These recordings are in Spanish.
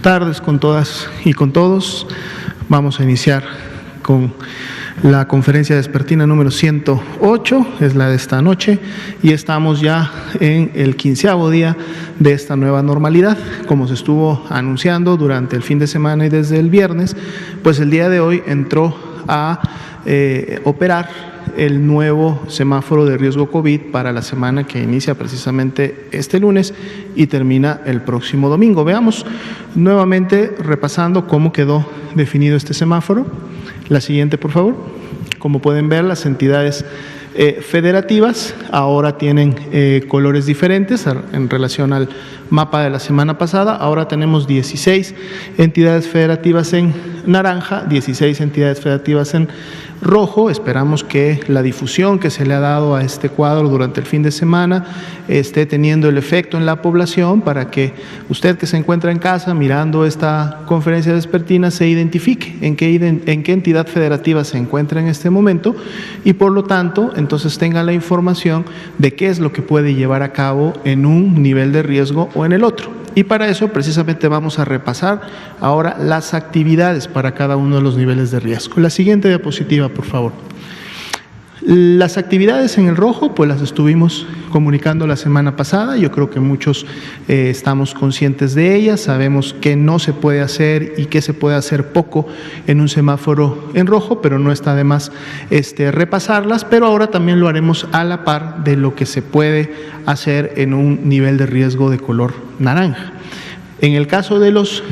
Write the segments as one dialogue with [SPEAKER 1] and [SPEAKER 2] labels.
[SPEAKER 1] tardes con todas y con todos. Vamos a iniciar con la conferencia vespertina número 108, es la de esta noche, y estamos ya en el 15º día de esta nueva normalidad. Como se estuvo anunciando durante el fin de semana y desde el viernes, pues el día de hoy entró a operar el nuevo semáforo de riesgo COVID para la semana que inicia precisamente este lunes y termina el próximo domingo. Veamos nuevamente, repasando cómo quedó definido este semáforo. La siguiente, por favor. Como pueden ver, las entidades federativas ahora tienen colores diferentes en relación al mapa de la semana pasada. Ahora tenemos 16 entidades federativas en naranja, 16 entidades federativas en rojo. Esperamos que la difusión que se le ha dado a este cuadro durante el fin de semana esté teniendo el efecto en la población para que usted que se encuentra en casa mirando esta conferencia vespertina se identifique en qué entidad federativa se encuentra en este momento y por lo tanto entonces tenga la información de qué es lo que puede llevar a cabo en un nivel de riesgo o en el otro. Y para eso precisamente vamos a repasar ahora las actividades para cada uno de los niveles de riesgo. La siguiente diapositiva, por favor. Las actividades en el rojo, pues las estuvimos comunicando la semana pasada. Yo creo que muchos estamos conscientes de ellas, sabemos qué no se puede hacer y qué se puede hacer poco en un semáforo en rojo, pero no está de más repasarlas, pero ahora también lo haremos a la par de lo que se puede hacer en un nivel de riesgo de color naranja. En el caso de los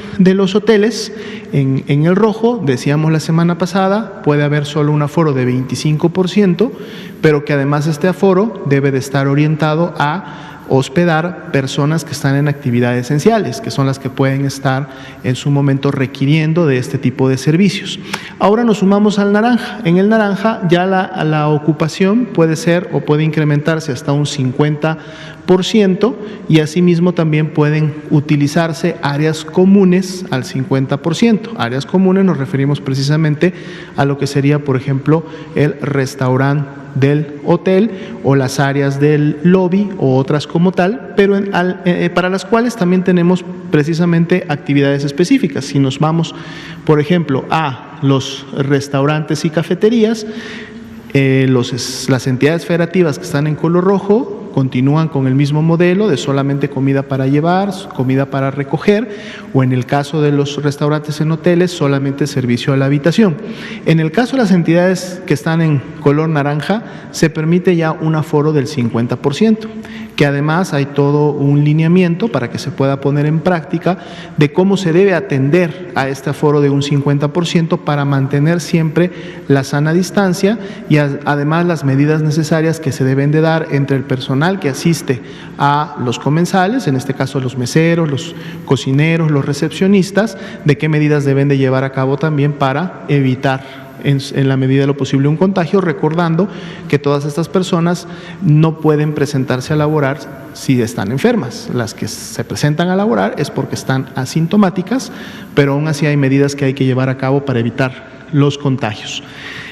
[SPEAKER 1] hoteles, en el rojo, decíamos la semana pasada, puede haber solo un aforo de 25%, pero que además este aforo debe de estar orientado a hospedar personas que están en actividades esenciales, que son las que pueden estar en su momento requiriendo de este tipo de servicios. Ahora nos sumamos al naranja. En el naranja ya la ocupación puede ser o puede incrementarse hasta un 50% y asimismo también pueden utilizarse áreas comunes al 50%. Áreas comunes nos referimos precisamente a lo que sería, por ejemplo, el restaurante del hotel o las áreas del lobby o otras como tal, pero para las cuales también tenemos precisamente actividades específicas. Si nos vamos, por ejemplo, a los restaurantes y cafeterías, las entidades federativas que están en color rojo continúan con el mismo modelo de solamente comida para llevar, comida para recoger, o en el caso de los restaurantes en hoteles, solamente servicio a la habitación. En el caso de las entidades que están en color naranja, se permite ya un aforo del 50%, que además hay todo un lineamiento para que se pueda poner en práctica de cómo se debe atender a este aforo de un 50% para mantener siempre la sana distancia y además las medidas necesarias que se deben de dar entre el personal que asiste a los comensales, en este caso los meseros, los cocineros, los recepcionistas, de qué medidas deben de llevar a cabo también para evitar en la medida de lo posible un contagio, recordando que todas estas personas no pueden presentarse a laborar si están enfermas. Las que se presentan a laborar es porque están asintomáticas, pero aún así hay medidas que hay que llevar a cabo para evitar los contagios.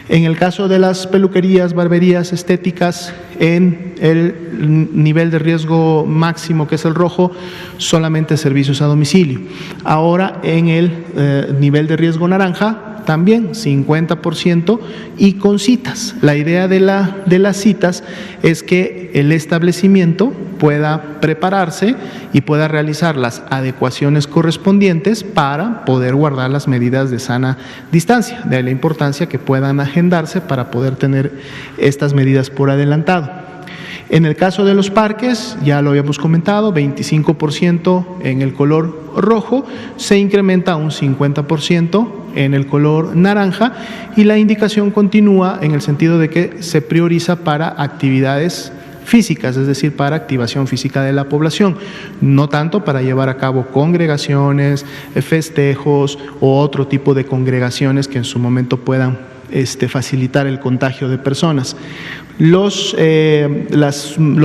[SPEAKER 1] En el caso de las peluquerías, barberías, estéticas, en el nivel de riesgo máximo, que es el rojo, solamente servicios a domicilio. Ahora en el nivel de riesgo naranja, también 50% y con citas. La idea de las citas es que el establecimiento pueda prepararse y pueda realizar las adecuaciones correspondientes para poder guardar las medidas de sana distancia. De ahí la importancia que puedan agendarse para poder tener estas medidas por adelantado. En el caso de los parques, ya lo habíamos comentado, 25% en el color rojo, se incrementa a un 50% en el color naranja y la indicación continúa en el sentido de que se prioriza para actividades físicas, es decir, para activación física de la población, no tanto para llevar a cabo congregaciones, festejos o otro tipo de congregaciones que en su momento puedan facilitar el contagio de personas. Los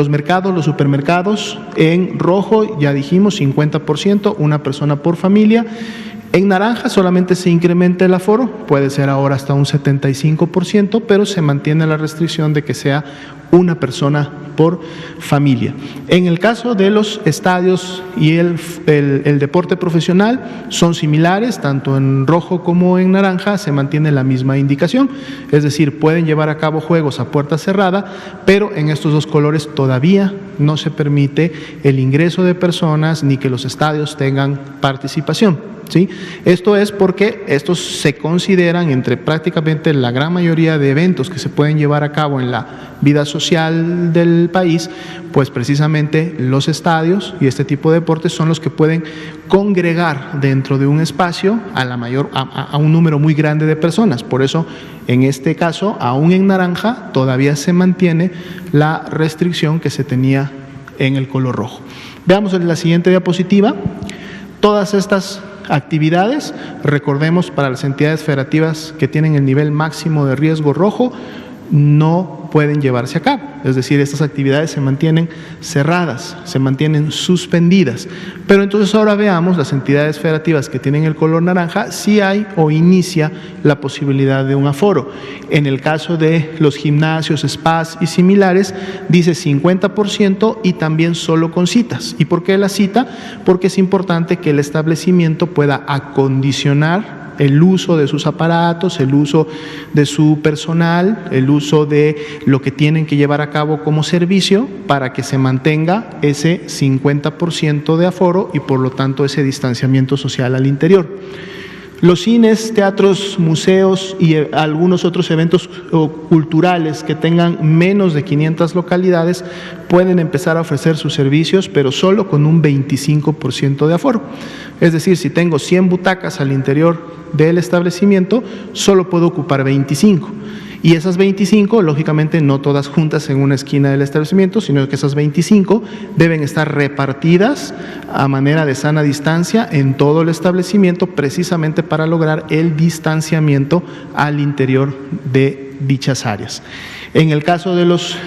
[SPEAKER 1] mercados, los supermercados en rojo, ya dijimos, 50%, una persona por familia. En naranja solamente se incrementa el aforo, puede ser ahora hasta un 75%, pero se mantiene la restricción de que sea una persona por familia. En el caso de los estadios y el deporte profesional son similares, tanto en rojo como en naranja se mantiene la misma indicación, es decir, pueden llevar a cabo juegos a puerta cerrada, pero en estos dos colores todavía no se permite el ingreso de personas ni que los estadios tengan participación. ¿Sí? Esto es porque estos se consideran entre prácticamente la gran mayoría de eventos que se pueden llevar a cabo en la vida social del país, pues precisamente los estadios y este tipo de deportes son los que pueden congregar dentro de un espacio a un número muy grande de personas. Por eso, en este caso, aún en naranja, todavía se mantiene la restricción que se tenía en el color rojo. Veamos en la siguiente diapositiva. Todas estas actividades, recordemos, para las entidades federativas que tienen el nivel máximo de riesgo rojo, no pueden llevarse a cabo. Es decir, estas actividades se mantienen cerradas, se mantienen suspendidas. Pero entonces ahora veamos las entidades federativas que tienen el color naranja, si hay o inicia la posibilidad de un aforo. En el caso de los gimnasios, spas y similares, dice 50% y también solo con citas. ¿Y por qué la cita? Porque es importante que el establecimiento pueda acondicionar el uso de sus aparatos, el uso de su personal, el uso de lo que tienen que llevar a cabo como servicio para que se mantenga ese 50% de aforo y por lo tanto ese distanciamiento social al interior. Los cines, teatros, museos y algunos otros eventos culturales que tengan menos de 500 localidades pueden empezar a ofrecer sus servicios, pero solo con un 25% de aforo. Es decir, si tengo 100 butacas al interior del establecimiento, solo puedo ocupar 25. Y esas 25, lógicamente, no todas juntas en una esquina del establecimiento, sino que esas 25 deben estar repartidas a manera de sana distancia en todo el establecimiento, precisamente para lograr el distanciamiento al interior de dichas áreas. En el caso de los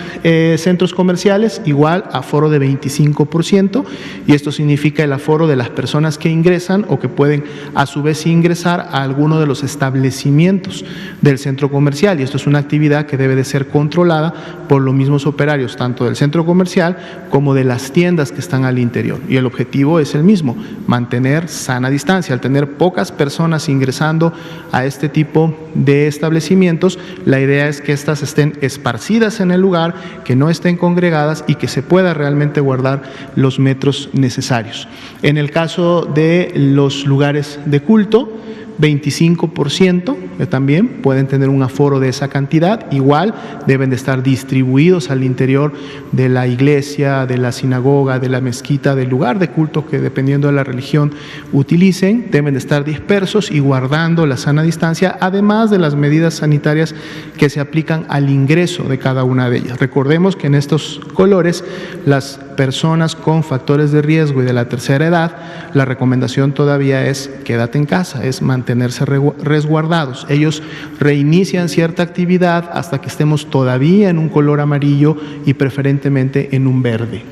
[SPEAKER 1] centros comerciales, igual aforo de 25%, y esto significa el aforo de las personas que ingresan o que pueden a su vez ingresar a alguno de los establecimientos del centro comercial, y esto es una actividad que debe de ser controlada por los mismos operarios, tanto del centro comercial como de las tiendas que están al interior, y el objetivo es el mismo, mantener sana distancia. Al tener pocas personas ingresando a este tipo de establecimientos, la idea es que éstas estén esparcidas en el lugar, que no estén congregadas y que se pueda realmente guardar los metros necesarios. En el caso de los lugares de culto, 25% también pueden tener un aforo de esa cantidad, igual deben de estar distribuidos al interior de la iglesia, de la sinagoga, de la mezquita, del lugar de culto que dependiendo de la religión utilicen, deben de estar dispersos y guardando la sana distancia, además de las medidas sanitarias que se aplican al ingreso de cada una de ellas. Recordemos que en estos colores las personas con factores de riesgo y de la tercera edad, la recomendación todavía es quédate en casa, es mantenerse resguardados. Ellos reinician cierta actividad hasta que estemos todavía en un color amarillo y preferentemente en un verde.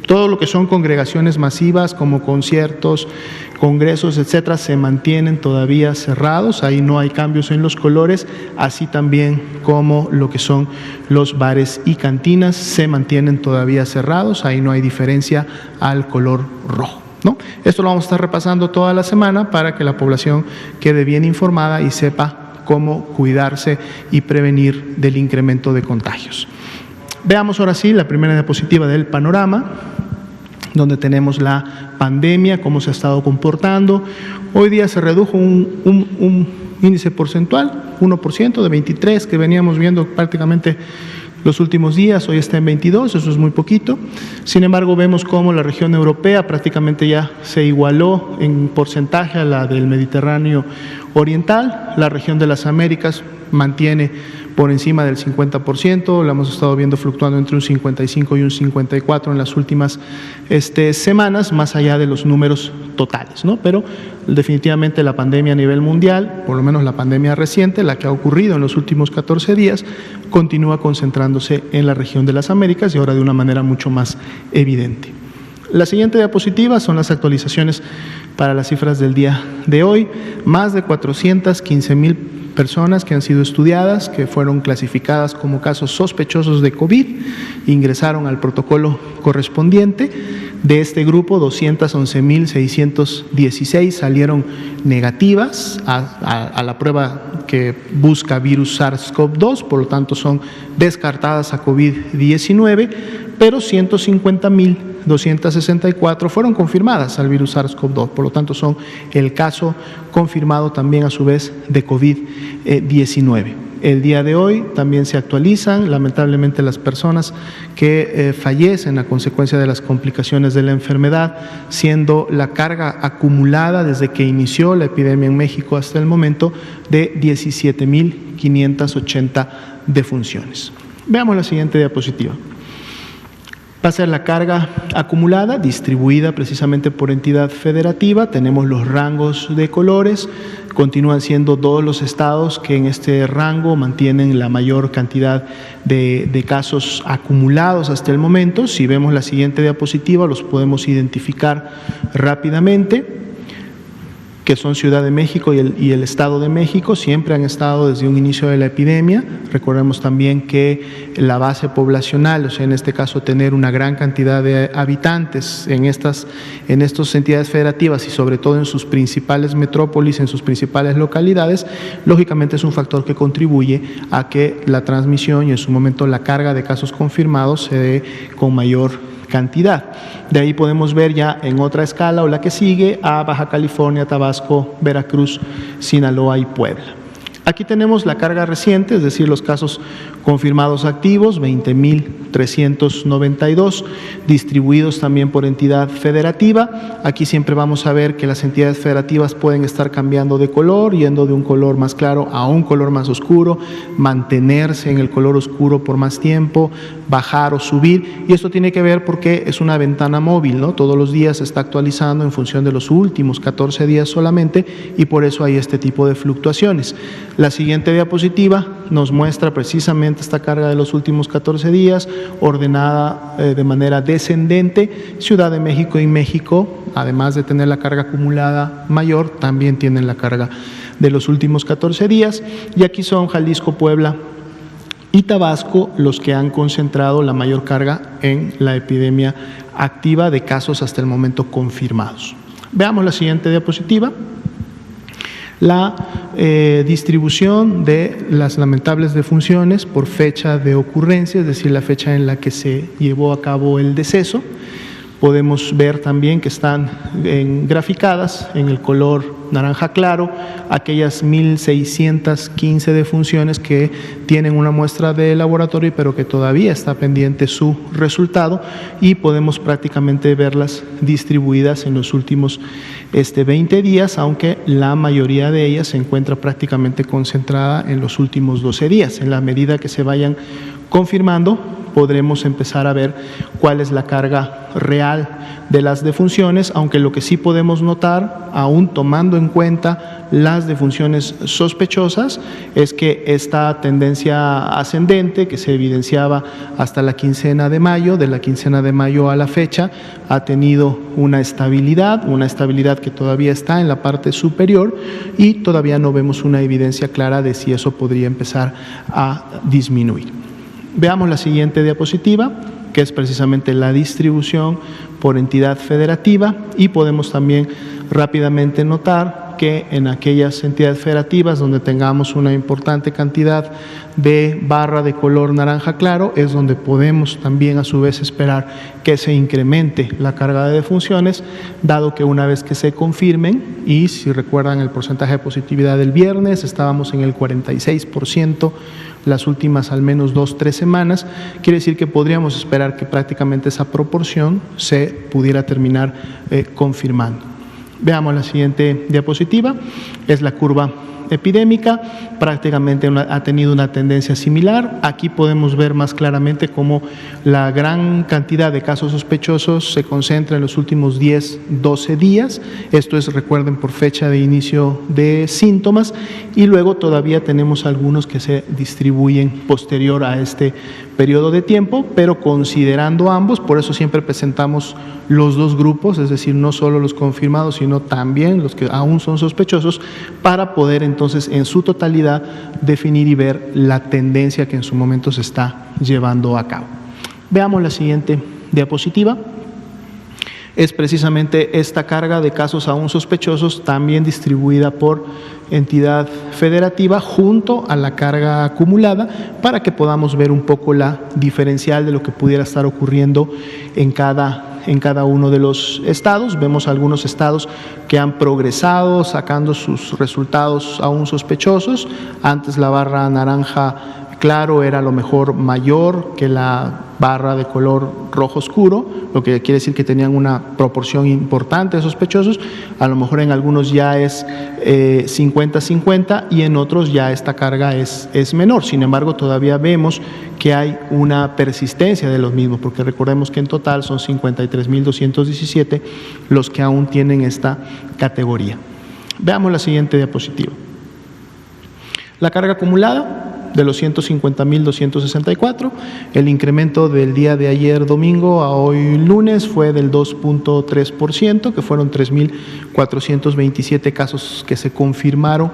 [SPEAKER 1] Todo lo que son congregaciones masivas como conciertos, congresos, etcétera, se mantienen todavía cerrados, ahí no hay cambios en los colores, así también como lo que son los bares y cantinas se mantienen todavía cerrados, ahí no hay diferencia al color rojo, ¿no? Esto lo vamos a estar repasando toda la semana para que la población quede bien informada y sepa cómo cuidarse y prevenir del incremento de contagios. Veamos ahora sí la primera diapositiva del panorama, donde tenemos la pandemia, cómo se ha estado comportando. Hoy día se redujo un índice porcentual, 1% de 23 que veníamos viendo prácticamente los últimos días, hoy está en 22, eso es muy poquito. Sin embargo, vemos cómo la región europea prácticamente ya se igualó en porcentaje a la del Mediterráneo oriental, la región de las Américas mantiene por encima del 50%, la hemos estado viendo fluctuando entre un 55 y un 54 en las últimas semanas, más allá de los números totales, ¿no? Pero definitivamente la pandemia a nivel mundial, por lo menos la pandemia reciente, la que ha ocurrido en los últimos 14 días, continúa concentrándose en la región de las Américas y ahora de una manera mucho más evidente. La siguiente diapositiva son las actualizaciones para las cifras del día de hoy. Más de 415,000 personas que han sido estudiadas, que fueron clasificadas como casos sospechosos de COVID, ingresaron al protocolo correspondiente. De este grupo, 211,616 salieron negativas a la prueba que busca virus SARS-CoV-2, por lo tanto son descartadas a COVID-19, pero 150,264 fueron confirmadas al virus SARS-CoV-2, por lo tanto son el caso confirmado también a su vez de COVID-19. El día de hoy también se actualizan, lamentablemente, las personas que fallecen a consecuencia de las complicaciones de la enfermedad, siendo la carga acumulada desde que inició la epidemia en México hasta el momento de 17,580 defunciones. Veamos la siguiente diapositiva. Va a ser la carga acumulada, distribuida precisamente por entidad federativa. Tenemos los rangos de colores. Continúan siendo todos los estados que en este rango mantienen la mayor cantidad de casos acumulados hasta el momento. Si vemos la siguiente diapositiva, los podemos identificar rápidamente, que son Ciudad de México y el Estado de México. Siempre han estado desde un inicio de la epidemia. Recordemos también que la base poblacional, o sea, en este caso tener una gran cantidad de habitantes en estas entidades federativas y sobre todo en sus principales metrópolis, en sus principales localidades, lógicamente es un factor que contribuye a que la transmisión y en su momento la carga de casos confirmados se dé con mayor cantidad. De ahí podemos ver ya en otra escala o la que sigue a Baja California, Tabasco, Veracruz, Sinaloa y Puebla. Aquí tenemos la carga reciente, es decir, los casos confirmados activos, 20,392, distribuidos también por entidad federativa. Aquí siempre vamos a ver que las entidades federativas pueden estar cambiando de color, yendo de un color más claro a un color más oscuro, mantenerse en el color oscuro por más tiempo, bajar o subir, y esto tiene que ver porque es una ventana móvil, ¿no? Todos los días se está actualizando en función de los últimos 14 días solamente, y por eso hay este tipo de fluctuaciones. La siguiente diapositiva nos muestra precisamente esta carga de los últimos 14 días, ordenada de manera descendente. Ciudad de México y México, además de tener la carga acumulada mayor, también tienen la carga de los últimos 14 días, y aquí son Jalisco, Puebla y Tabasco los que han concentrado la mayor carga en la epidemia activa de casos hasta el momento confirmados. Veamos la siguiente diapositiva. La distribución de las lamentables defunciones por fecha de ocurrencia, es decir, la fecha en la que se llevó a cabo el deceso. Podemos ver también que están graficadas en el color naranja claro aquellas 1,615 defunciones que tienen una muestra de laboratorio pero que todavía está pendiente su resultado, y podemos prácticamente verlas distribuidas en los últimos 20 días, aunque la mayoría de ellas se encuentra prácticamente concentrada en los últimos 12 días. En la medida que se vayan confirmando, podremos empezar a ver cuál es la carga real de las defunciones, aunque lo que sí podemos notar, aún tomando en cuenta las defunciones sospechosas, es que esta tendencia ascendente que se evidenciaba hasta la quincena de mayo, de la quincena de mayo a la fecha, ha tenido una estabilidad que todavía está en la parte superior, y todavía no vemos una evidencia clara de si eso podría empezar a disminuir. Veamos la siguiente diapositiva, que es precisamente la distribución por entidad federativa, y podemos también rápidamente notar que en aquellas entidades federativas donde tengamos una importante cantidad de barra de color naranja claro es donde podemos también a su vez esperar que se incremente la carga de defunciones, dado que una vez que se confirmen, y si recuerdan el porcentaje de positividad del viernes, estábamos en el 46%, las últimas al menos 2-3 semanas, quiere decir que podríamos esperar que prácticamente esa proporción se pudiera terminar confirmando. Veamos la siguiente diapositiva, es la curva epidémica, prácticamente ha tenido una tendencia similar. Aquí podemos ver más claramente cómo la gran cantidad de casos sospechosos se concentra en los últimos 10-12 días, esto es, recuerden, por fecha de inicio de síntomas, y luego todavía tenemos algunos que se distribuyen posterior a este periodo de tiempo, pero considerando ambos, por eso siempre presentamos los dos grupos, es decir, no solo los confirmados, sino también los que aún son sospechosos, para poder entonces en su totalidad definir y ver la tendencia que en su momento se está llevando a cabo. Veamos la siguiente diapositiva. Es precisamente esta carga de casos aún sospechosos, también distribuida por entidad federativa junto a la carga acumulada, para que podamos ver un poco la diferencial de lo que pudiera estar ocurriendo en cada uno de los estados. Vemos algunos estados que han progresado sacando sus resultados aún sospechosos. Antes la barra naranja claro era a lo mejor mayor que la barra de color rojo oscuro, lo que quiere decir que tenían una proporción importante de sospechosos. A lo mejor en algunos ya es 50-50 y en otros ya esta carga es menor. Sin embargo, todavía vemos que hay una persistencia de los mismos, porque recordemos que en total son 53.217 los que aún tienen esta categoría. Veamos la siguiente diapositiva. La carga acumulada de los 150.264, el incremento del día de ayer domingo a hoy lunes fue del 2.3%, que fueron 3.427 casos que se confirmaron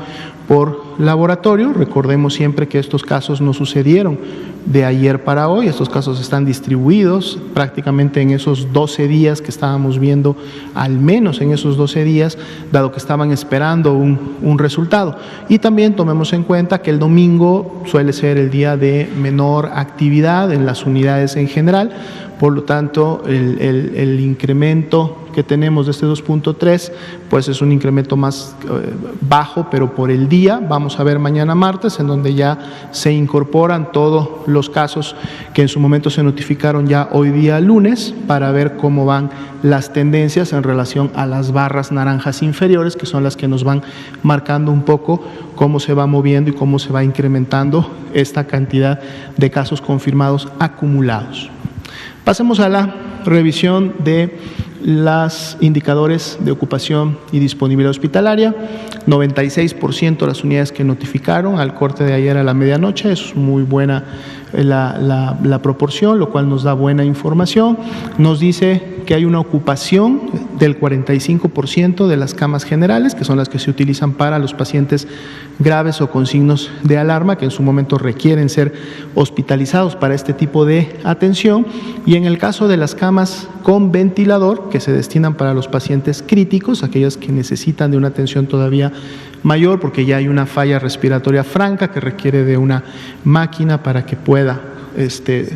[SPEAKER 1] por laboratorio. Recordemos siempre que estos casos no sucedieron de ayer para hoy, estos casos están distribuidos prácticamente en esos 12 días que estábamos viendo, al menos en esos 12 días, dado que estaban esperando un resultado. Y también tomemos en cuenta que el domingo suele ser el día de menor actividad en las unidades en general, por lo tanto el incremento que tenemos de este 2.3 pues es un incremento más bajo, pero por el día. Vamos a ver mañana martes, en donde ya se incorporan todos los casos que en su momento se notificaron ya hoy día lunes, para ver cómo van las tendencias en relación a las barras naranjas inferiores, que son las que nos van marcando un poco cómo se va moviendo y cómo se va incrementando esta cantidad de casos confirmados acumulados. Pasemos a la revisión de los indicadores de ocupación y disponibilidad hospitalaria. 96% de las unidades que notificaron al corte de ayer a la medianoche, es muy buena la proporción, lo cual nos da buena información. Nos dice que hay una ocupación del 45% de las camas generales, que son las que se utilizan para los pacientes graves o con signos de alarma, que en su momento requieren ser hospitalizados para este tipo de atención. Y en el caso de las camas con ventilador, que se destinan para los pacientes críticos, aquellas que necesitan de una atención todavía mayor, porque ya hay una falla respiratoria franca que requiere de una máquina para que pueda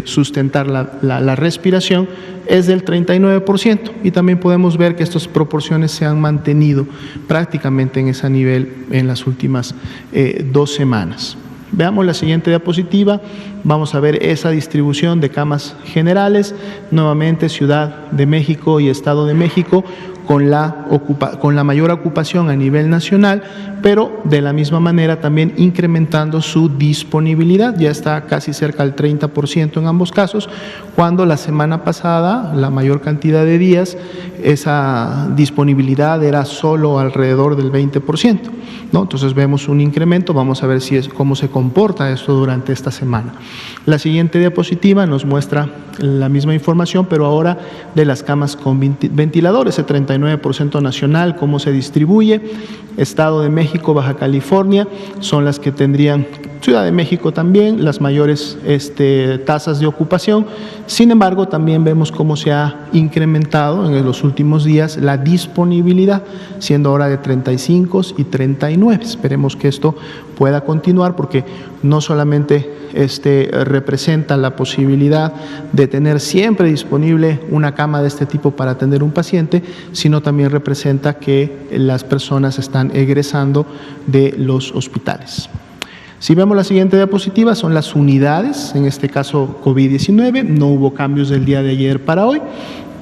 [SPEAKER 1] sustentar la respiración, es del 39%, y también podemos ver que estas proporciones se han mantenido prácticamente en ese nivel en las últimas 2 semanas. Veamos la siguiente diapositiva. Vamos a ver esa distribución de camas generales, nuevamente Ciudad de México y Estado de México con la mayor ocupación a nivel nacional, pero de la misma manera también incrementando su disponibilidad. Ya está casi cerca del 30% en ambos casos, cuando la semana pasada, la mayor cantidad de días, esa disponibilidad era solo alrededor del 20%, ¿no? Entonces vemos un incremento. Vamos a ver cómo se comporta esto durante esta semana. La siguiente diapositiva nos muestra la misma información, pero ahora de las camas con ventiladores, ese 39% nacional, cómo se distribuye. Estado de México, Baja California son las que tendrían, Ciudad de México también, las mayores tasas de ocupación. Sin embargo, también vemos cómo se ha incrementado en los últimos días la disponibilidad, siendo ahora de 35 y 39. Esperemos que esto pueda continuar, porque no solamente representa la posibilidad de tener siempre disponible una cama de este tipo para atender un paciente, sino también representa que las personas están egresando de los hospitales. Si vemos la siguiente diapositiva, son las unidades, en este caso COVID-19, no hubo cambios del día de ayer para hoy.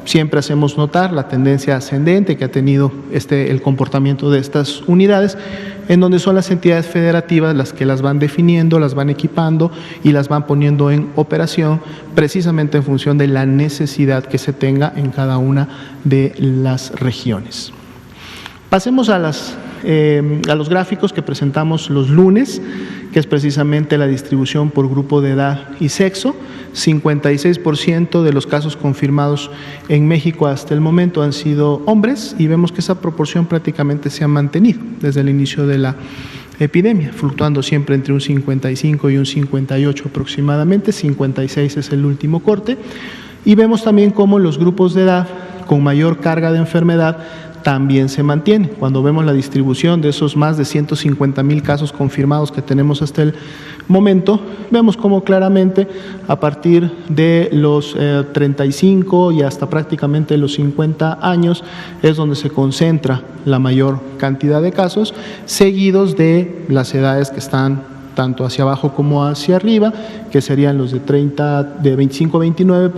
[SPEAKER 1] Siempre hacemos notar la tendencia ascendente que ha tenido el comportamiento de estas unidades, en donde son las entidades federativas las que las van definiendo, las van equipando y las van poniendo en operación, precisamente en función de la necesidad que se tenga en cada una de las regiones. Pasemos a los gráficos que presentamos los lunes, que es precisamente la distribución por grupo de edad y sexo. 56% de los casos confirmados en México hasta el momento han sido hombres, y vemos que esa proporción prácticamente se ha mantenido desde el inicio de la epidemia, fluctuando siempre entre un 55 y un 58 aproximadamente. 56 es el último corte. Y vemos también cómo los grupos de edad con mayor carga de enfermedad también se mantiene. Cuando vemos la distribución de esos más de 150,000 casos confirmados que tenemos hasta el momento, vemos cómo claramente a partir de los 35 y hasta prácticamente los 50 años es donde se concentra la mayor cantidad de casos, seguidos de las edades que están tanto hacia abajo como hacia arriba, que serían los de 25 a 29,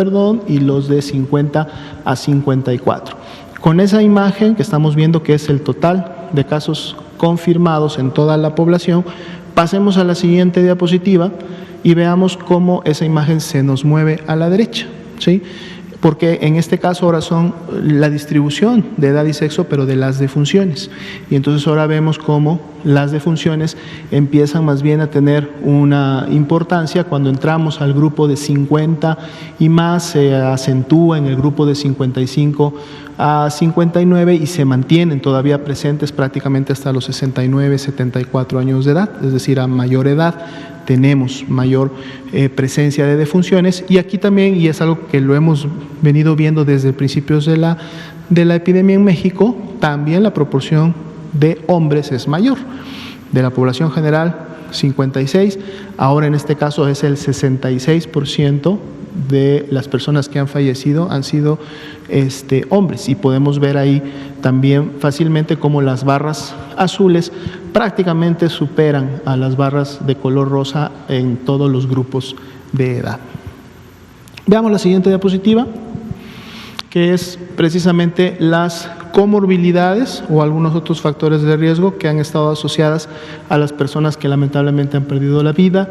[SPEAKER 1] y los de 50 a 54. Con esa imagen que estamos viendo, que es el total de casos confirmados en toda la población, pasemos a la siguiente diapositiva y veamos cómo esa imagen se nos mueve a la derecha, ¿sí? Porque en este caso ahora son la distribución de edad y sexo, pero de las defunciones. Y entonces ahora vemos cómo las defunciones empiezan más bien a tener una importancia. Cuando entramos al grupo de 50 y más, se acentúa en el grupo de 55 a 59 y se mantienen todavía presentes prácticamente hasta los 69, 74 años de edad, es decir, a mayor edad tenemos mayor presencia de defunciones. Y aquí también, y es algo que lo hemos venido viendo desde principios de la epidemia en México, también la proporción de hombres es mayor. De la población general, 56, ahora en este caso es el 66% de las personas que han fallecido han sido hombres, y podemos ver ahí también fácilmente cómo las barras azules prácticamente superan a las barras de color rosa en todos los grupos de edad. Veamos la siguiente diapositiva, que es precisamente las comorbilidades o algunos otros factores de riesgo que han estado asociadas a las personas que lamentablemente han perdido la vida.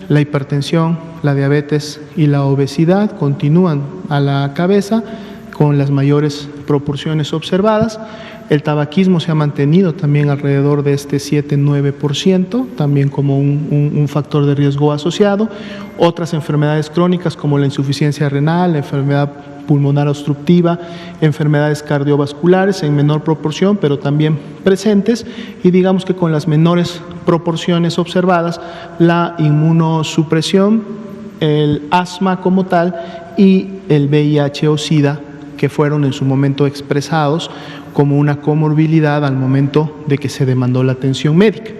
[SPEAKER 1] La hipertensión, la diabetes y la obesidad continúan a la cabeza con las mayores proporciones observadas. El tabaquismo se ha mantenido también alrededor de este 7-9%, también como un factor de riesgo asociado. Otras enfermedades crónicas como la insuficiencia renal, la enfermedad pulmonar obstructiva, enfermedades cardiovasculares en menor proporción, pero también presentes, y digamos que con las menores proporciones observadas, la inmunosupresión, el asma como tal y el VIH o SIDA, que fueron en su momento expresados como una comorbilidad al momento de que se demandó la atención médica.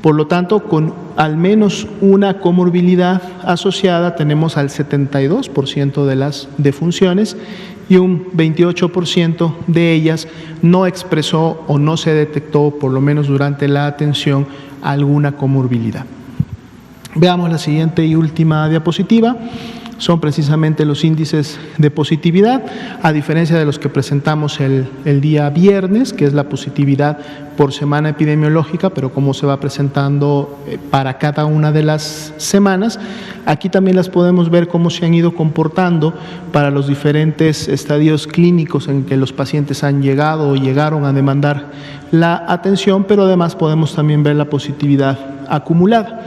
[SPEAKER 1] Por lo tanto, con al menos una comorbilidad asociada tenemos al 72% de las defunciones, y un 28% de ellas no expresó o no se detectó, por lo menos durante la atención, alguna comorbilidad. Veamos la siguiente y última diapositiva. Son precisamente los índices de positividad, a diferencia de los que presentamos el día viernes, que es la positividad por semana epidemiológica, pero cómo se va presentando para cada una de las semanas. Aquí también las podemos ver cómo se han ido comportando para los diferentes estadios clínicos en que los pacientes han llegado o llegaron a demandar la atención, pero además podemos también ver la positividad acumulada.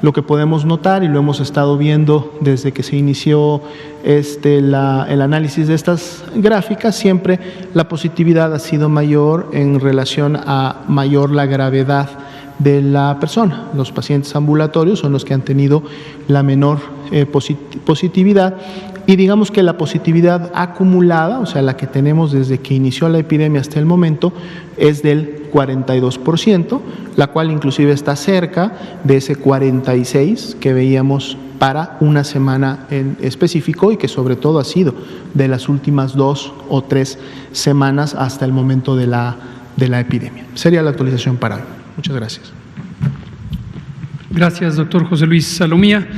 [SPEAKER 1] Lo que podemos notar, y lo hemos estado viendo desde que se inició el análisis de estas gráficas, siempre la positividad ha sido mayor en relación a mayor la gravedad de la persona. Los pacientes ambulatorios son los que han tenido la menor positividad, y digamos que la positividad acumulada, o sea, la que tenemos desde que inició la epidemia hasta el momento, es del 42%, la cual inclusive está cerca de ese 46% que veíamos para una semana en específico, y que sobre todo ha sido de las últimas 2 o 3 semanas hasta el momento de la epidemia. Sería la actualización para hoy. Muchas gracias.
[SPEAKER 2] Gracias, doctor José Luis Salomía.